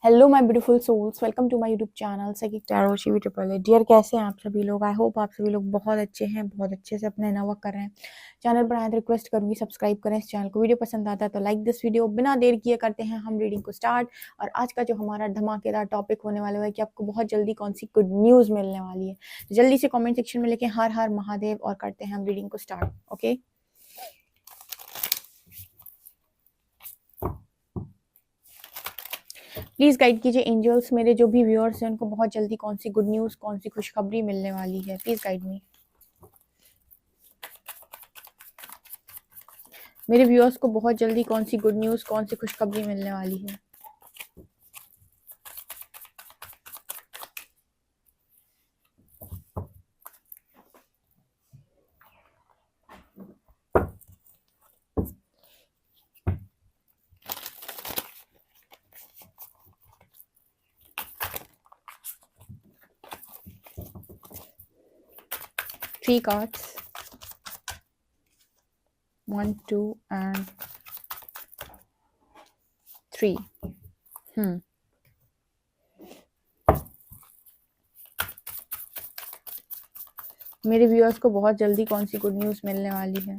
Hello my beautiful souls, welcome to my YouTube channel psychic tarot Shivi triple A. Dear, कैसे हैं आप सभी लोग? आई होप आप सभी लोग बहुत अच्छे हैं, बहुत अच्छे से अपना वर्क कर रहे हैं। चैनल पर आए तो रिक्वेस्ट करूंगी सब्सक्राइब करें इस चैनल को। वीडियो पसंद आता है तो लाइक दिस वीडियो। बिना देर किए करते हैं हम रीडिंग को स्टार्ट। और आज का जो हमारा धमाकेदार टॉपिक होने वाला है कि आपको बहुत जल्दी कौन सी गुड न्यूज़ मिलने वाली है। तो जल्दी से कॉमेंट सेक्शन में लिखें हर हर महादेव और करते हैं हम रीडिंग को स्टार्ट। ओके, प्लीज गाइड कीजिए एंजल्स, मेरे जो भी व्यूअर्स हैं उनको बहुत जल्दी कौन सी गुड न्यूज़, कौन सी खुशखबरी मिलने वाली है। Please guide me. मेरे व्यूअर्स को बहुत जल्दी कौन सी गुड न्यूज़, कौन सी खुशखबरी मिलने वाली है। Three cards, 1, 2 and 3. मेरे व्यूअर्स को बहुत जल्दी कौन सी गुड न्यूज़ मिलने वाली है।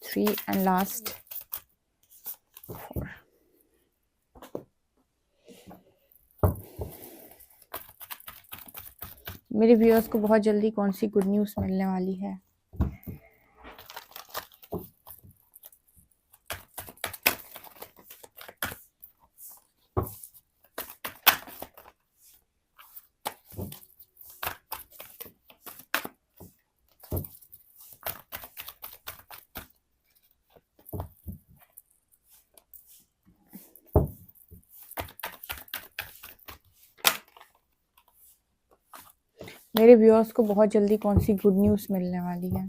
Three and last 4. मेरे व्यूअर्स को बहुत जल्दी कौन सी गुड न्यूज़ मिलने वाली है। मेरे व्यूअर्स को बहुत जल्दी कौन सी गुड न्यूज़ मिलने वाली है।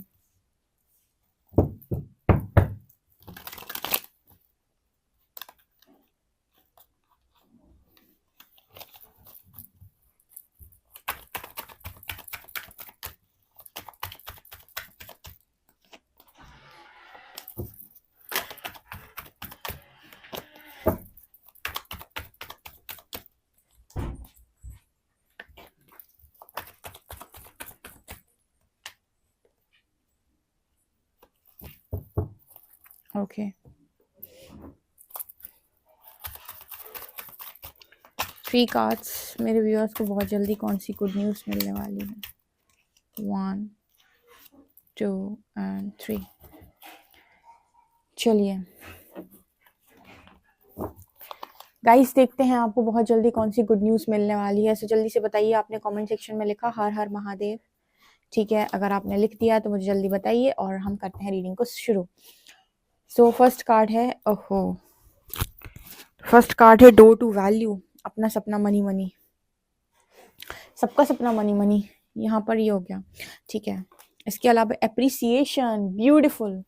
Okay, 3 cards. मेरे व्यूअर्स को बहुत जल्दी कौन सी गुड न्यूज़ मिलने वाली है। 1, 2 and 3. चलिए गाइस, देखते हैं आपको बहुत जल्दी कौन सी गुड न्यूज़ मिलने वाली है। सो जल्दी से बताइए। आपने कमेंट सेक्शन में लिखा हर हर महादेव, ठीक है। अगर आपने लिख दिया तो मुझे जल्दी बताइए और हम करते हैं रीडिंग को शुरू। सो फर्स्ट कार्ड है, ओहो, फर्स्ट कार्ड है डोर टू वैल्यू। अपना सपना मनी मनी, सबका सपना मनी मनी, यहाँ पर ये हो गया, ठीक है। इसके अलावा appreciation, beautiful,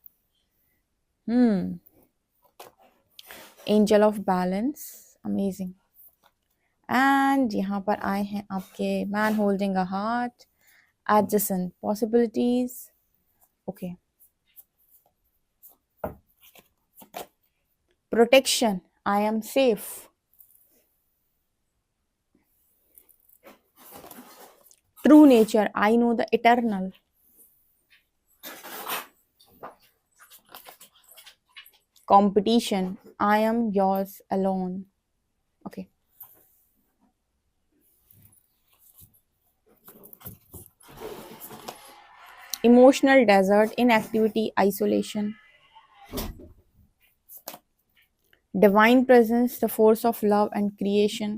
angel of balance, amazing. And यहाँ पर आए हैं आपके man holding a heart, adjacent possibilities, okay. Protection, I am safe. True nature, I know the eternal. Competition, I am yours alone. Okay. Emotional desert, inactivity, isolation. Divine presence, the force of love and creation.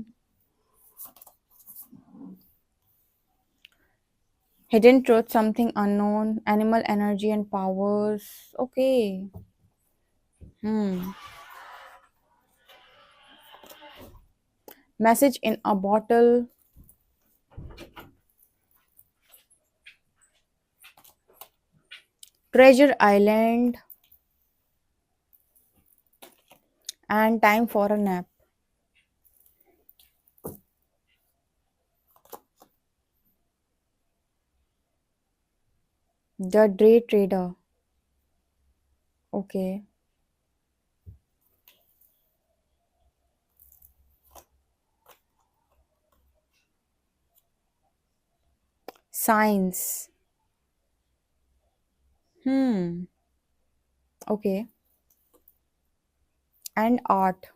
Hidden truth, something unknown, animal energy and powers. Okay. Message in a bottle. Treasure Island. And time for a nap. The day trader, okay. Science, okay. And art,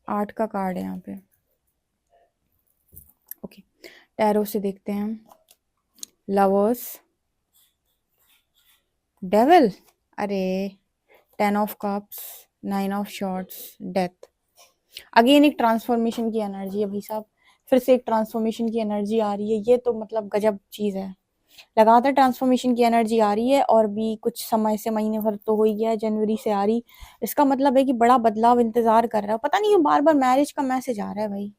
art का card है यहाँ पे, okay. Tarot से देखते हैं हम। Lovers, devil, अरे, 10 of cups, 9 of shorts, death. Again एक ट्रांसफॉर्मेशन की एनर्जी है भाई साहब, फिर से एक ट्रांसफॉर्मेशन की एनर्जी आ रही है। ये तो मतलब गजब चीज है, लगातार ट्रांसफॉर्मेशन की एनर्जी आ रही है और भी कुछ समय से, महीने भर तो हो ही गया है, जनवरी से आ रही। इसका मतलब है कि बड़ा बदलाव इंतजार कर रहा है। पता नहीं क्यों बार बार मैरिज का मैसेज आ रहा है भाई,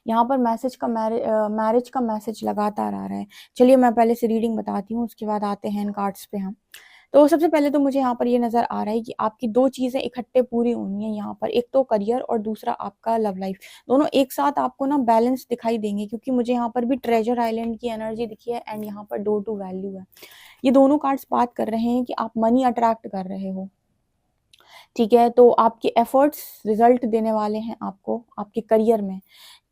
यहाँ पर मैरिज का मैसेज लगातार आ रहा है। चलिए मैं पहले से रीडिंग बताती हूँ, उसके बाद आते हैं इन कार्ड्स पे हम। तो सबसे पहले तो मुझे यहाँ पर ये नजर आ रहा है कि आपकी दो चीजें इकट्ठे पूरी होनी है यहाँ पर, एक तो करियर और दूसरा आपका लव लाइफ। दोनों एक साथ आपको ना बैलेंस दिखाई देंगे, क्योंकि मुझे यहाँ पर भी ट्रेजर आइलैंड की एनर्जी दिखी है एंड यहाँ पर डोर टू वैल्यू है। ये दोनों कार्ड्स बात कर रहे हैं कि आप मनी अट्रैक्ट कर रहे हो, ठीक है। तो आपके एफर्ट्स रिजल्ट देने वाले हैं आपको आपके करियर में,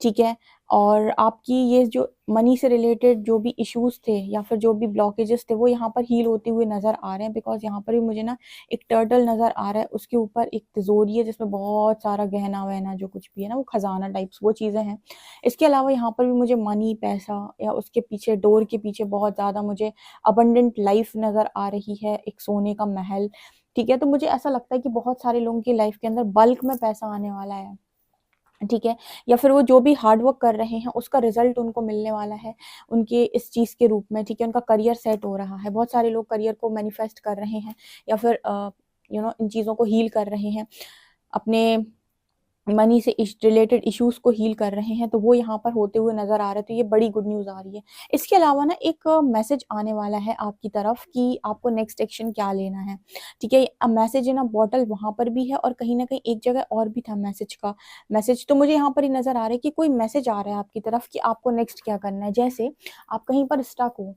ठीक है। और आपकी ये जो मनी से रिलेटेड जो भी इश्यूज थे या फिर जो भी ब्लॉकेजेस थे वो यहाँ पर हील होते हुए नजर आ रहे हैं। बिकॉज यहाँ पर भी मुझे ना एक टर्टल नजर आ रहा है, उसके ऊपर एक तिजोरी है जिसमें बहुत सारा गहना वहना जो कुछ भी है ना, वो खजाना टाइप्स वो चीजें हैं। इसके अलावा यहाँ पर भी मुझे मनी, पैसा, या उसके पीछे डोर के पीछे बहुत ज्यादा मुझे अबंडेंट लाइफ नजर आ रही है, एक सोने का महल, ठीक है। तो मुझे ऐसा लगता है कि बहुत सारे लोगों की लाइफ के अंदर बल्क में पैसा आने वाला है, ठीक है। या फिर वो जो भी हार्ड वर्क कर रहे हैं उसका रिजल्ट उनको मिलने वाला है उनके इस चीज के रूप में, ठीक है। उनका करियर सेट हो रहा है, बहुत सारे लोग करियर को मैनिफेस्ट कर रहे हैं या फिर इन चीजों को हील कर रहे हैं, अपने मनी से रिलेटेड इश्यूज को हील कर रहे हैं। तो वो यहाँ पर होते हुए नजर आ रहे हैं, तो ये बड़ी गुड न्यूज आ रही है। इसके अलावा ना एक मैसेज आने वाला है आपकी तरफ कि आपको नेक्स्ट एक्शन क्या लेना है, ठीक है। मैसेज है ना बॉटल वहां पर भी है और कहीं ना कहीं एक जगह और भी था मैसेज का मैसेज। तो मुझे यहाँ पर ही नजर आ रहा है कि कोई मैसेज आ रहा है आपकी तरफ कि आपको नेक्स्ट क्या करना है। जैसे आप कहीं पर स्टक हो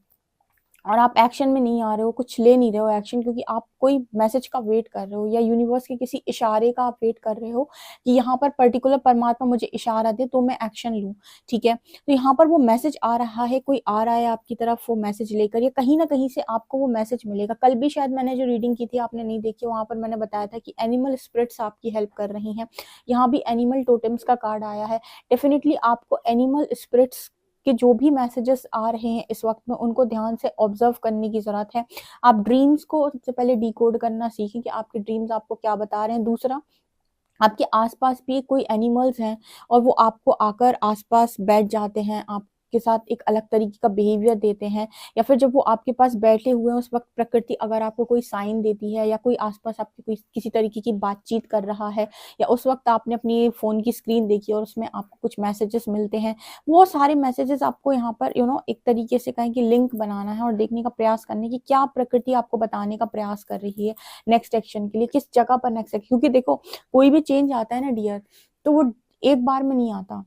और आप एक्शन में नहीं आ रहे हो, कुछ ले नहीं रहे हो एक्शन, क्योंकि आप कोई मैसेज का वेट कर रहे हो या यूनिवर्स के किसी इशारे का आप वेट कर रहे हो कि यहाँ पर पर्टिकुलर परमात्मा मुझे इशारा दे तो मैं एक्शन लूँ, ठीक है। तो यहाँ पर वो मैसेज आ रहा है, कोई आ रहा है आपकी तरफ वो मैसेज लेकर, या कहीं ना कहीं से आपको वो मैसेज मिलेगा। कल भी शायद मैंने जो रीडिंग की थी आपने नहीं देखी, वहां पर मैंने बताया था कि एनिमल स्पिरिट्स आपकी हेल्प कर रही हैं। यहाँ भी एनिमल टोटेम्स का कार्ड आया है। डेफिनेटली आपको एनिमल स्पिरिट्स कि जो भी मैसेजेस आ रहे हैं इस वक्त में उनको ध्यान से ऑब्जर्व करने की जरूरत है। आप ड्रीम्स को सबसे पहले डिकोड करना सीखें कि आपके ड्रीम्स आपको क्या बता रहे हैं। दूसरा, आपके आसपास भी कोई एनिमल्स हैं और वो आपको आकर आसपास बैठ जाते हैं, आपके साथ एक अलग तरीके का बिहेवियर देते हैं, या फिर जब वो आपके पास बैठे हुए हैं उस वक्त प्रकृति अगर आपको कोई साइन देती है या कोई आसपास आपकी कोई किसी तरीके की बातचीत कर रहा है, या उस वक्त आपने अपनी फोन की स्क्रीन देखी और उसमें आपको कुछ मैसेजेस मिलते हैं, वो सारे मैसेजेस आपको यहाँ पर एक तरीके से कहें कि लिंक बनाना है और देखने का प्रयास करने की क्या प्रकृति आपको बताने का प्रयास कर रही है नेक्स्ट एक्शन के लिए, किस जगह पर नेक्स्ट एक्शन। क्योंकि देखो कोई भी चेंज आता है ना डियर, तो वो एक बार में नहीं आता।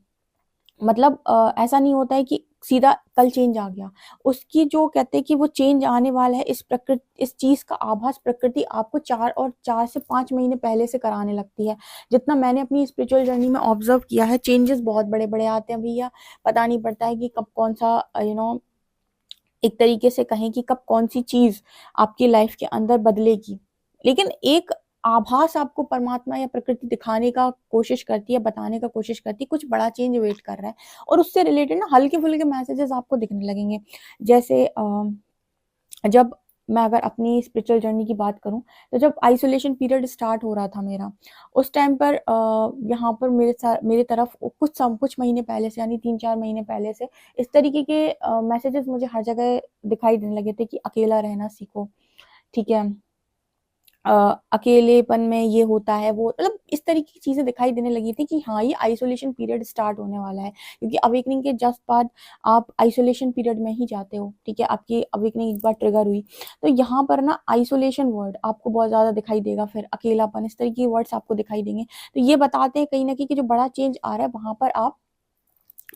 मतलब ऐसा नहीं होता है कि सीधा कल चेंज आ गया। उसकी जो कहते हैं कि वो चेंज आने वाला है, इस प्रकृति इस चीज का आभास प्रकृति आपको 4 से 5 महीने पहले से कराने लगती है। जितना मैंने अपनी स्पिरिचुअल जर्नी में ऑब्जर्व किया है, चेंजेस बहुत बड़े बड़े आते हैं भैया। पता नहीं पड़ता है कि कब कौन सा एक तरीके से कहें कि कब कौन सी चीज आपकी लाइफ के अंदर बदलेगी। लेकिन एक आभास आपको परमात्मा या प्रकृति दिखाने का कोशिश करती है, बताने का कोशिश करती है कुछ बड़ा चेंज वेट कर रहा है। और उससे रिलेटेड ना हल्के फुल्के मैसेजेस आपको दिखने लगेंगे। जैसे जब मैं अगर अपनी स्पिरिचुअल जर्नी की बात करूं, तो जब आइसोलेशन पीरियड स्टार्ट हो रहा था मेरा, उस टाइम पर यहाँ पर मेरे तरफ कुछ महीने पहले से, यानी 3-4 महीने पहले से इस तरीके के मैसेजेस मुझे हर जगह दिखाई देने लगे थे कि अकेला रहना सीखो, ठीक है। अकेलेपन में ये होता है वो, मतलब इस तरीके की चीजें दिखाई देने लगी थी कि हाँ ये आइसोलेशन पीरियड स्टार्ट होने वाला है। क्योंकि अवेकनिंग के जस्ट बाद आप आइसोलेशन पीरियड में ही जाते हो, ठीक है। आपकी अवेकनिंग एक बार ट्रिगर हुई तो यहाँ पर ना आइसोलेशन वर्ड आपको बहुत ज्यादा दिखाई देगा, फिर अकेलापन, इस तरीके के वर्ड्स आपको दिखाई देंगे। तो ये बताते हैं कहीं ना कहीं कि जो बड़ा चेंज आ रहा है वहां पर आप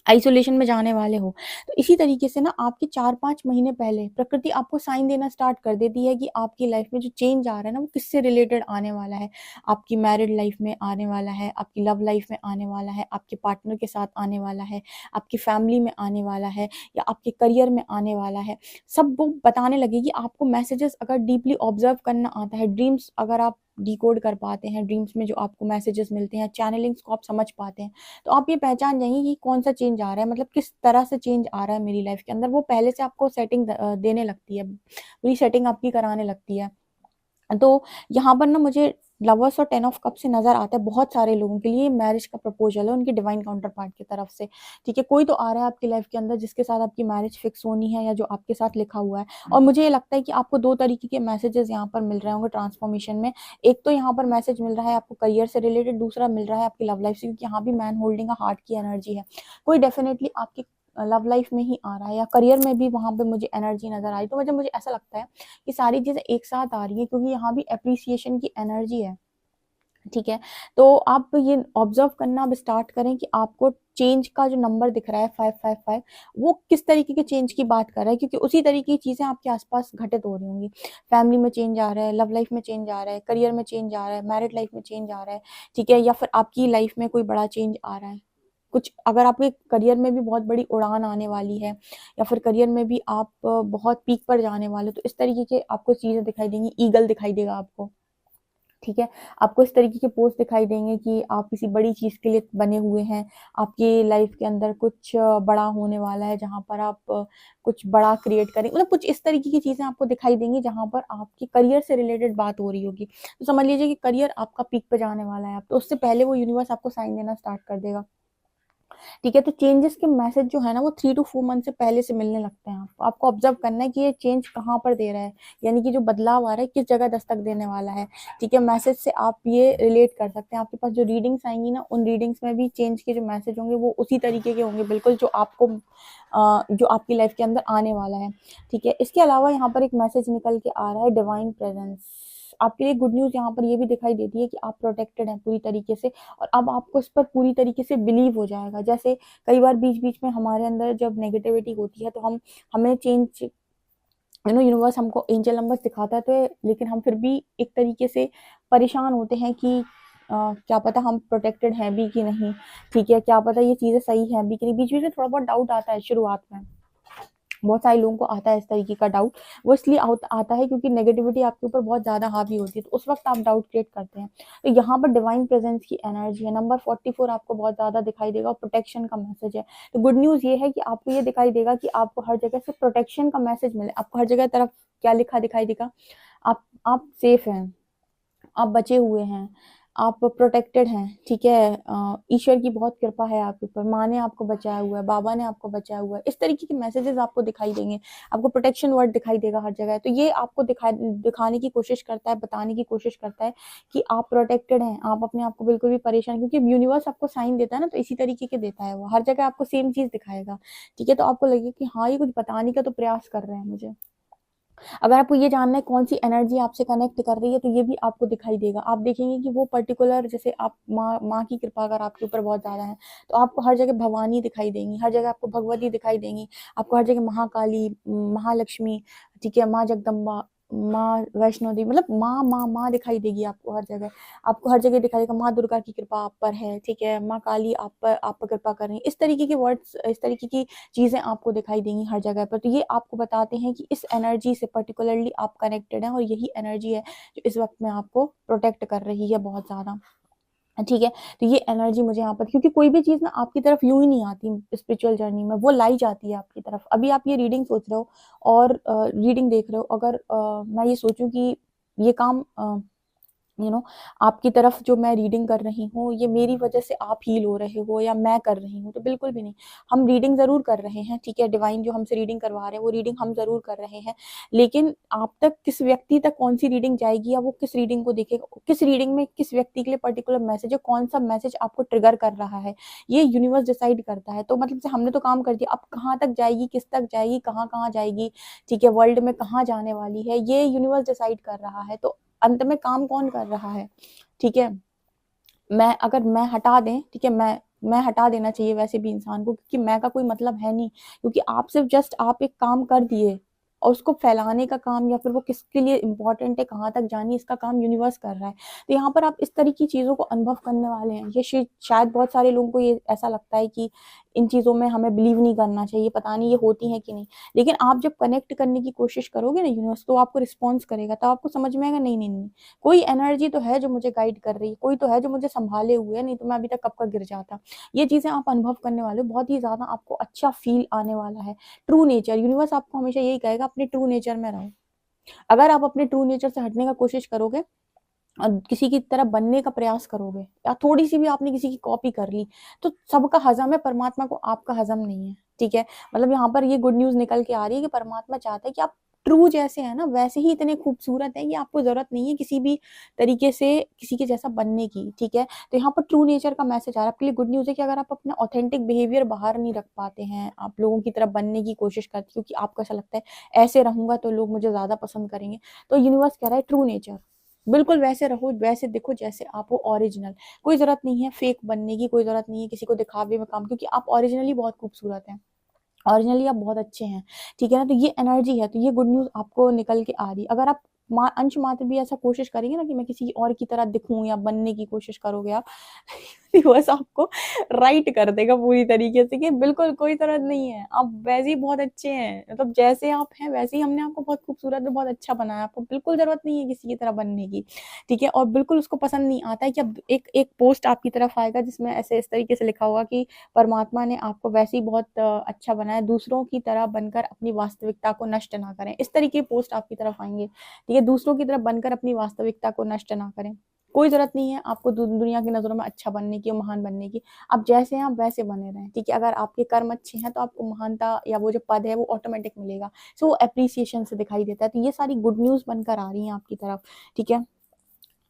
आइसोलेशन में जाने वाले हो। तो इसी तरीके से ना आपके 4-5 महीने पहले प्रकृति आपको साइन देना स्टार्ट कर देती है कि आपकी लाइफ में जो चेंज आ रहा है ना, वो किससे रिलेटेड आने वाला है। आपकी मैरिड लाइफ में आने वाला है, आपकी लव लाइफ में आने वाला है, आपके पार्टनर के साथ आने वाला है, आपकी फैमिली में आने वाला है, या आपके करियर में आने वाला है। सब वो बताने लगेगी आपको मैसेजेस। अगर डीपली ऑब्जर्व करना आता है, ड्रीम्स अगर आप डिकोड कर पाते हैं, ड्रीम्स में जो आपको मैसेजेस मिलते हैं, चैनलिंग्स को आप समझ पाते हैं, तो आप ये पहचान जाएंगे कि कौन सा चेंज आ रहा है, मतलब किस तरह से चेंज आ रहा है मेरी लाइफ के अंदर। वो पहले से आपको सेटिंग देने लगती है, पूरी सेटिंग आपकी कराने लगती है। तो यहाँ पर ना मुझे लवर्स और 10 ऑफ कप से नजर आता है बहुत सारे लोगों के लिए मैरिज का प्रपोजल है उनकी डिवाइन काउंटर पार्ट की तरफ से। ठीक है, कोई तो आ रहा है आपकी लाइफ के अंदर जिसके साथ आपकी मैरिज फिक्स होनी है, या जो आपके साथ लिखा हुआ है। और मुझे ये लगता है कि आपको दो तरीके के मैसेजेस यहाँ पर मिल रहे होंगे ट्रांसफॉर्मेशन में। एक तो यहाँ पर मैसेज मिल रहा है आपको करियर से रिलेटेड, दूसरा मिल रहा है आपकी लव लाइफ से, क्योंकि यहाँ भी मैन होल्डिंग हार्ट की एनर्जी है। कोई डेफिनेटली आपकी लव लाइफ में ही आ रहा है, या करियर में भी वहां पे मुझे एनर्जी नजर आई। तो मुझे ऐसा लगता है कि सारी चीजें एक साथ आ रही है, क्योंकि यहाँ भी अप्रिसिएशन की एनर्जी है। ठीक है, तो आप ये ऑब्जर्व करना अब स्टार्ट करें कि आपको चेंज का जो नंबर दिख रहा है 555, वो किस तरीके के चेंज की बात कर रहा है, क्योंकि उसी तरीके की चीजें आपके आसपास घटित हो रही होंगी। फैमिली में चेंज आ रहा है, लव लाइफ में चेंज आ रहा है, करियर में चेंज आ रहा है, मैरिड लाइफ में चेंज आ रहा है। ठीक है, या फिर आपकी लाइफ में कोई बड़ा चेंज आ रहा है। कुछ अगर आपके करियर में भी बहुत बड़ी उड़ान आने वाली है, या फिर करियर में भी आप बहुत पीक पर जाने वाले हो, तो इस तरीके के आपको चीजें दिखाई देंगी। ईगल दिखाई देगा आपको। ठीक है, आपको इस तरीके के पोस्ट दिखाई देंगे कि आप किसी बड़ी चीज के लिए बने हुए हैं। आपकी लाइफ के अंदर कुछ बड़ा होने वाला है, जहां पर आप कुछ बड़ा क्रिएट करें, मतलब कुछ इस तरीके की चीजें आपको दिखाई देंगी जहां पर आपकी करियर से रिलेटेड बात हो रही होगी। तो समझ लीजिए कि करियर आपका पीक पे जाने वाला है। आप तो उससे पहले वो यूनिवर्स आपको साइन देना स्टार्ट कर देगा। ठीक है, तो चेंजेस के मैसेज जो है ना, वो 3 to 4 मंथ से पहले से मिलने लगते हैं। आपको ऑब्जर्व करना है कि ये चेंज कहाँ पर दे रहा है, यानी कि जो बदलाव आ रहा है किस जगह दस्तक देने वाला है। ठीक है, मैसेज से आप ये रिलेट कर सकते हैं। आपके पास जो रीडिंग्स आएंगी ना, उन रीडिंग्स में भी चेंज के जो मैसेज होंगे वो उसी तरीके के होंगे बिल्कुल, जो आपको जो आपकी लाइफ के अंदर आने वाला है। ठीक है, इसके अलावा यहाँ पर एक मैसेज निकल के आ रहा है डिवाइन प्रेजेंस। आपके लिए गुड न्यूज यहाँ पर ये भी दिखाई देती है कि आप प्रोटेक्टेड हैं पूरी तरीके से, और अब आपको इस पर पूरी तरीके से बिलीव हो जाएगा। जैसे कई बार बीच बीच में हमारे अंदर जब नेगेटिविटी होती है, तो हमें चेंज यूनिवर्स हमको एंजल नंबर्स दिखाता है, तो लेकिन हम फिर भी एक तरीके से परेशान होते हैं कि क्या पता हम प्रोटेक्टेड हैं भी कि नहीं। ठीक है, क्या पता ये चीजें सही हैं भी कि नहीं। बीच बीच में थोड़ा बहुत डाउट आता है शुरुआत में, बहुत सारे लोगों को आता है इस तरीके का डाउट। वो इसलिए आता है क्योंकि नेगेटिविटी आपके ऊपर बहुत ज्यादा हावी होती है, तो उस वक्त आप डाउट क्रिएट करते हैं। तो यहाँ पर डिवाइन प्रेजेंस की एनर्जी है। नंबर 44 आपको बहुत ज्यादा दिखाई देगा, और प्रोटेक्शन का मैसेज है। तो गुड न्यूज ये है कि आपको ये दिखाई देगा कि आपको हर जगह से प्रोटेक्शन का मैसेज मिले। आपको हर जगह तरफ क्या लिखा दिखाई देगा, आप सेफ हैं, आप बचे हुए हैं, आप प्रोटेक्टेड हैं। ठीक है, ईश्वर की बहुत कृपा है आपके ऊपर, माँ ने आपको बचाया हुआ है, बाबा ने आपको बचाया हुआ है। इस तरीके के मैसेजेस आपको दिखाई देंगे। आपको प्रोटेक्शन वर्ड दिखाई देगा हर जगह। तो ये आपको दिखाने की कोशिश करता है, बताने की कोशिश करता है कि आप प्रोटेक्टेड हैं। आप अपने आप को बिल्कुल भी परेशान, क्योंकि यूनिवर्स आपको साइन देता है ना, तो इसी तरीके के देता है वो, हर जगह आपको सेम चीज दिखाएगा। ठीक है, तो आपको लगे कि हाँ, ये कुछ बताने का तो प्रयास कर रहे हैं मुझे। अगर आपको ये जानना है कौन सी एनर्जी आपसे कनेक्ट कर रही है, तो ये भी आपको दिखाई देगा। आप देखेंगे कि वो पर्टिकुलर, जैसे आप माँ की कृपा अगर आपके ऊपर बहुत ज्यादा है, तो आपको हर जगह भवानी दिखाई देंगी, हर जगह आपको भगवती दिखाई देंगी, आपको हर जगह महाकाली, महालक्ष्मी, ठीक है, माँ जगदम्बा, माँ वैष्णो देवी, मतलब माँ माँ माँ दिखाई देगी आपको हर जगह। आपको हर जगह दिखाई देगा माँ दुर्गा की कृपा आप पर है। ठीक है, माँ काली आप पर कृपा कर रही है। इस तरीके के वर्ड्स, इस तरीके की चीजें आपको दिखाई देंगी हर जगह पर। तो ये आपको बताते हैं कि इस एनर्जी से पर्टिकुलरली आप कनेक्टेड हैं, और यही एनर्जी है जो इस वक्त में आपको प्रोटेक्ट कर रही है बहुत ज्यादा। ठीक है, तो ये एनर्जी मुझे यहाँ पर, क्योंकि कोई भी चीज ना आपकी तरफ यूं ही नहीं आती स्पिरिचुअल जर्नी में, वो लाई जाती है आपकी तरफ। अभी आप ये रीडिंग सोच रहे हो और रीडिंग देख रहे हो, अगर मैं ये सोचूं कि ये काम आपकी तरफ जो मैं रीडिंग कर रही हूँ, ये मेरी वजह से आप हील हो रहे हो या मैं कर रही हूँ, तो बिल्कुल भी नहीं। हम रीडिंग जरूर कर रहे हैं, ठीक है, डिवाइन जो हमसे रीडिंग करवा रहे हैं वो रीडिंग हम जरूर कर रहे हैं, लेकिन आप तक, किस व्यक्ति तक कौन सी रीडिंग जाएगी, या वो किस रीडिंग को देखेगा, किस रीडिंग में किस व्यक्ति के लिए पर्टिकुलर मैसेज है, कौन सा मैसेज आपको ट्रिगर कर रहा है, ये यूनिवर्स डिसाइड करता है। तो मतलब से हमने तो काम कर दिया, अब कहाँ तक जाएगी, किस तक जाएगी, कहाँ कहाँ जाएगी, ठीक है, वर्ल्ड में कहाँ जाने वाली है, ये यूनिवर्स डिसाइड कर रहा है। तो अंत में काम कौन कर रहा है? ठीक है, मैं अगर मैं हटा दें, ठीक है, मैं मैं हटा देना चाहिए वैसे भी इंसान को, क्योंकि मैं का कोई मतलब है नहीं, क्योंकि आप सिर्फ जस्ट आप एक काम कर दिए और उसको फैलाने का काम या फिर वो किसके लिए इंपॉर्टेंट है, कहाँ तक जानी, इसका काम यूनिवर्स कर रहा है। तो यहाँ पर आप इस तरह की चीजों को अनुभव करने वाले हैं। ये शायद बहुत सारे लोगों को ये ऐसा लगता है कि इन चीजों में हमें बिलीव नहीं करना चाहिए, पता नहीं ये होती है कि नहीं, लेकिन आप जब कनेक्ट करने की कोशिश करोगे ना यूनिवर्स, तो आपको रिस्पॉन्स करेगा, तब आपको समझ में आएगा नहीं नहीं नहीं, कोई एनर्जी तो है जो मुझे गाइड कर रही है, कोई तो है जो मुझे संभाले हुए है, नहीं तो मैं अभी तक कब का गिर जाता। ये चीजें आप अनुभव करने वाले हो, बहुत ही ज्यादा आपको अच्छा फील आने वाला है। ट्रू नेचर, यूनिवर्स आपको हमेशा यही कहेगा अपने ट्रू नेचर में रहो। अगर आप अपने ट्रू नेचर से हटने का कोशिश करोगे और किसी की तरह बनने का प्रयास करोगे, या थोड़ी सी भी आपने किसी की कॉपी कर ली, तो सबका हजम है, परमात्मा को आपका हजम नहीं है। ठीक है, मतलब यहाँ पर ये गुड न्यूज निकल के आ रही है कि परमात्मा चाहता है कि आप ट्रू जैसे है ना वैसे ही इतने खूबसूरत है कि आपको जरूरत नहीं है किसी भी तरीके से किसी के जैसा बनने की। ठीक है, तो यहाँ पर ट्रू नेचर का मैसेज आ रहा है आपके लिए। गुड न्यूज है कि अगर आप अपना ऑथेंटिक बिहेवियर बाहर नहीं रख पाते हैं, आप लोगों की तरह बनने की कोशिश करते हैं क्योंकि आपको ऐसा लगता है ऐसे रहूंगा तो लोग मुझे ज्यादा पसंद करेंगे, तो यूनिवर्स कह रहा है ट्रू नेचर, बिल्कुल वैसे रहो, वैसे दिखो जैसे आप हो, ओरिजिनल। कोई जरूरत नहीं है फेक बनने की, कोई जरूरत नहीं है किसी को दिखावे में काम, क्योंकि आप ओरिजिनली बहुत खूबसूरत हैं, ओरिजिनली आप बहुत अच्छे हैं। ठीक है ना, तो ये एनर्जी है, तो ये गुड न्यूज आपको निकल के आ रही है। अगर आप अंश मात्र भी ऐसा कोशिश करेंगे ना कि मैं किसी और की तरह दिखूं या बनने की कोशिश करोगे आप, यूनिवर्स आपको राइट कर देगा पूरी तरीके से कि बिल्कुल कोई जरूरत नहीं है, आप वैसे ही बहुत अच्छे हैं, मतलब जैसे आप हैं वैसे ही हमने आपको बहुत खूबसूरत और बहुत अच्छा बनाया, आपको बिल्कुल जरूरत नहीं है किसी की तरह बनने की। ठीक है, और बिल्कुल उसको पसंद नहीं आता है कि अब एक एक पोस्ट आपकी तरफ आएगा जिसमें ऐसे इस तरीके से लिखा होगा कि परमात्मा ने आपको वैसे ही बहुत अच्छा बनाया, दूसरों की तरह बनकर अपनी वास्तविकता को नष्ट ना करें। इस तरीके पोस्ट आपकी तरफ आएंगे। ठीक है, दूसरों की तरह बनकर अपनी वास्तविकता को नष्ट ना करें। कोई जरूरत नहीं है आपको दुनिया की नजरों में अच्छा बनने की और महान बनने की, आप जैसे हैं आप वैसे बने रहें। ठीक है, अगर आपके कर्म अच्छे हैं तो आपको महानता या वो जो पद है वो ऑटोमेटिक मिलेगा, सो वो अप्रिसिएशन से दिखाई देता है। तो ये सारी गुड न्यूज बनकर आ रही है आपकी तरफ। ठीक है,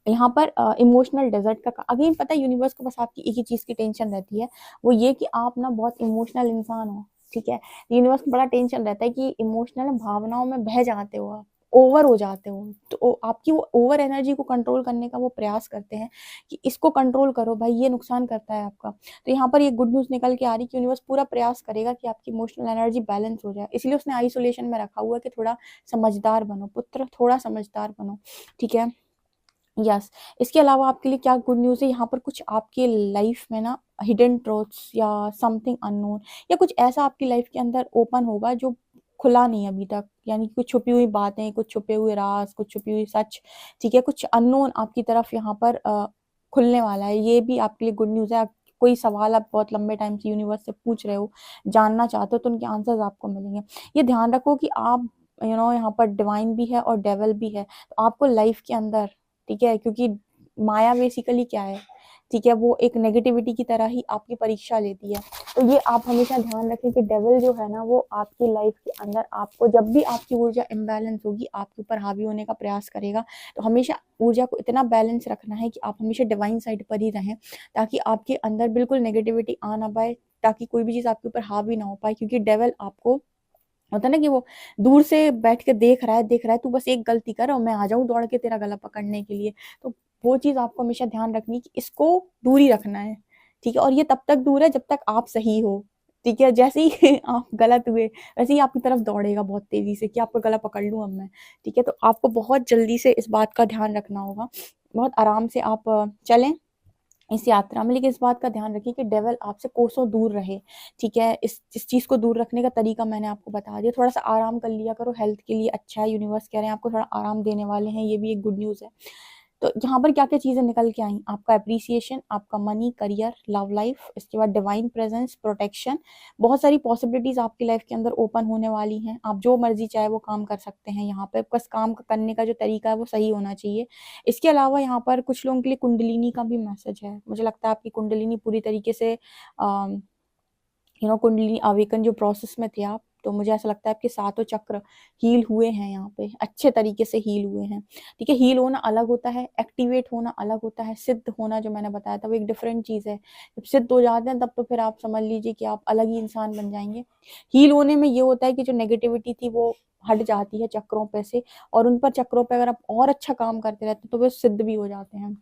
यहाँ पर इमोशनल डेजर्ट का अगेन पता है यूनिवर्स को बस आपकी एक ही चीज की टेंशन रहती है, वो ये कि आप ना बहुत इमोशनल इंसान हो। ठीक है, यूनिवर्स को बड़ा टेंशन रहता है कि इमोशनल भावनाओं में बह जाते हो आप, ओवर हो जाते हो, तो आपकी वो ओवर एनर्जी को कंट्रोल करने का वो प्रयास करते हैं कि इसको कंट्रोल करो भाई, ये नुकसान करता है आपका। तो यहाँ पर ये गुड न्यूज निकल के आ रही है कि यूनिवर्स पूरा प्रयास करेगा कि आपकी इमोशनल एनर्जी बैलेंस हो जाए, इसलिए उसने आइसोलेशन में रखा हुआ है कि थोड़ा समझदार बनो पुत्र, थोड़ा समझदार बनो। ठीक है, यस। इसके अलावा आपके लिए क्या गुड न्यूज़ है, यहाँ पर कुछ आपके लाइफ में ना हिडन ट्रूथ्स या समथिंग अननोन या कुछ ऐसा आपकी लाइफ के अंदर ओपन होगा जो खुला नहीं अभी तक, यानी कि कुछ छुपी हुई बातें, कुछ छुपे हुए राज, कुछ छुपी हुई सच। ठीक है, कुछ अननोन आपकी तरफ यहाँ पर खुलने वाला है, ये भी आपके लिए गुड न्यूज़ है। कोई सवाल आप बहुत लंबे टाइम से यूनिवर्स से पूछ रहे हो, जानना चाहते हो, तो उनके आंसर्स आपको मिलेंगे। ये ध्यान रखो कि आप यहाँ पर डिवाइन भी है और डेवल भी है, तो आपको लाइफ के अंदर, ठीक है, क्योंकि माया बेसिकली क्या है, ठीक है, वो एक नेगेटिविटी की तरह ही आपकी परीक्षा लेती है। तो ये आप हमेशा ध्यान रखें कि डेविल जो है ना वो आपकी लाइफ के अंदर आपको जब भी आपकी ऊर्जा इम्बैलेंस होगी आपके ऊपर हावी होने का प्रयास करेगा। तो हमेशा ऊर्जा को इतना बैलेंस रखना है कि आप हमेशा डिवाइन साइड पर ही रहें, ताकि आपके अंदर बिल्कुल नेगेटिविटी आ ना पाए, ताकि कोई भी चीज़ आपके ऊपर हावी ना हो पाए, क्योंकि डेविल आपको होता है ना कि वो दूर से बैठ के देख रहा है, तू बस एक गलती कर और मैं आ जाऊं दौड़ के तेरा गला पकड़ने के लिए। तो वो चीज आपको हमेशा ध्यान रखनी है कि इसको दूर ही रखना है। ठीक है, और ये तब तक दूर है जब तक आप सही हो। ठीक है, जैसे ही आप गलत हुए वैसे ही आपकी तरफ दौड़ेगा बहुत तेजी से कि आपका गला पकड़ लूं अब मैं। ठीक है, तो आपको बहुत जल्दी से इस बात का ध्यान रखना होगा, बहुत आराम से आप चलें इस यात्रा में, लेकिन इस बात का ध्यान रखिए कि डेविल आपसे कोसों दूर रहे। ठीक है, इस चीज को दूर रखने का तरीका मैंने आपको बता दिया, थोड़ा सा आराम कर लिया करो, हेल्थ के लिए अच्छा है, यूनिवर्स कह रहे हैं आपको थोड़ा आराम देने वाले हैं, ये भी एक गुड न्यूज है। तो यहाँ पर क्या क्या चीजें निकल के आई, आपका अप्रिसिएशन, आपका मनी, करियर, लव लाइफ, इसके बाद डिवाइन प्रेजेंस, प्रोटेक्शन, बहुत सारी पॉसिबिलिटीज आपकी लाइफ के अंदर ओपन होने वाली हैं, आप जो मर्जी चाहे वो काम कर सकते हैं। यहाँ पे बस काम करने का जो तरीका है वो सही होना चाहिए। इसके अलावा यहाँ पर कुछ लोगों के लिए कुंडलिनी का भी मैसेज है, मुझे लगता है आपकी कुंडलिनी पूरी तरीके से कुंडलिनी अवेकन जो प्रोसेस में थे आप, तो मुझे ऐसा लगता है आपके सातों चक्र हील हुए हैं, यहाँ पे अच्छे तरीके से हील हुए हैं। ठीक है, हील होना अलग होता है, एक्टिवेट होना अलग होता है, सिद्ध होना जो मैंने बताया था वो एक डिफरेंट चीज है। जब सिद्ध हो जाते हैं तब तो फिर आप समझ लीजिए कि आप अलग ही इंसान बन जाएंगे। हील होने में ये होता है कि जो नेगेटिविटी थी वो हट जाती है चक्रों पे से, और उन पर चक्रों पे अगर आप और अच्छा काम करते रहते तो वे सिद्ध भी हो जाते हैं।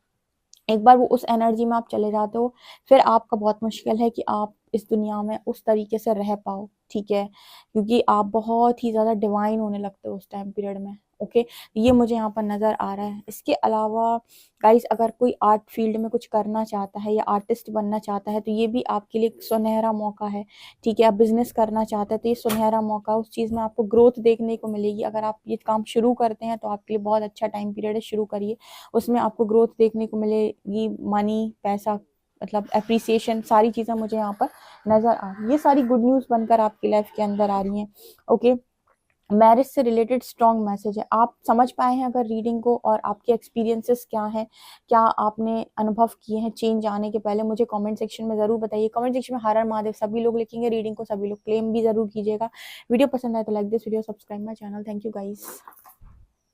एक बार वो उस एनर्जी में आप चले जाते हो, फिर आपका बहुत मुश्किल है कि आप इस दुनिया में उस तरीके से रह पाओ, ठीक है? क्योंकि आप बहुत ही ज़्यादा डिवाइन होने लगते हो उस टाइम पीरियड में, ओके? ये मुझे यहाँ पर नज़र आ रहा है। इसके अलावा गाइस, अगर कोई आर्ट फील्ड में कुछ करना चाहता है या आर्टिस्ट बनना चाहता है, तो ये भी आपके लिए एक सुनहरा मौका है, ठीक है? आप बिज़नेस करना चाहते हैं तो ये सुनहरा मौका, उस चीज़ में आपको ग्रोथ देखने को मिलेगी। अगर आप ये काम शुरू करते हैं तो आपके लिए बहुत अच्छा टाइम पीरियड है, शुरू करिए। उसमें आपको ग्रोथ देखने को मिलेगी, मनी, पैसा, मतलब एप्रिसिएशन, सारी चीज़ें मुझे यहाँ पर नज़र आ रही है। ये सारी गुड न्यूज़ बनकर आपकी लाइफ के अंदर आ रही हैं, ओके? मैरिज से रिलेटेड स्ट्रॉन्ग मैसेज है। आप समझ पाए हैं अगर रीडिंग को, और आपके एक्सपीरियंसेस क्या हैं, क्या आपने अनुभव किए हैं चेंज आने के पहले, मुझे कमेंट सेक्शन में ज़रूर बताइए। कमेंट सेक्शन में हर हर महादेव सभी लोग लिखेंगे, रीडिंग को सभी लोग क्लेम भी ज़रूर कीजिएगा। वीडियो पसंद आए तो like this video, subscribe my channel. Thank you guys.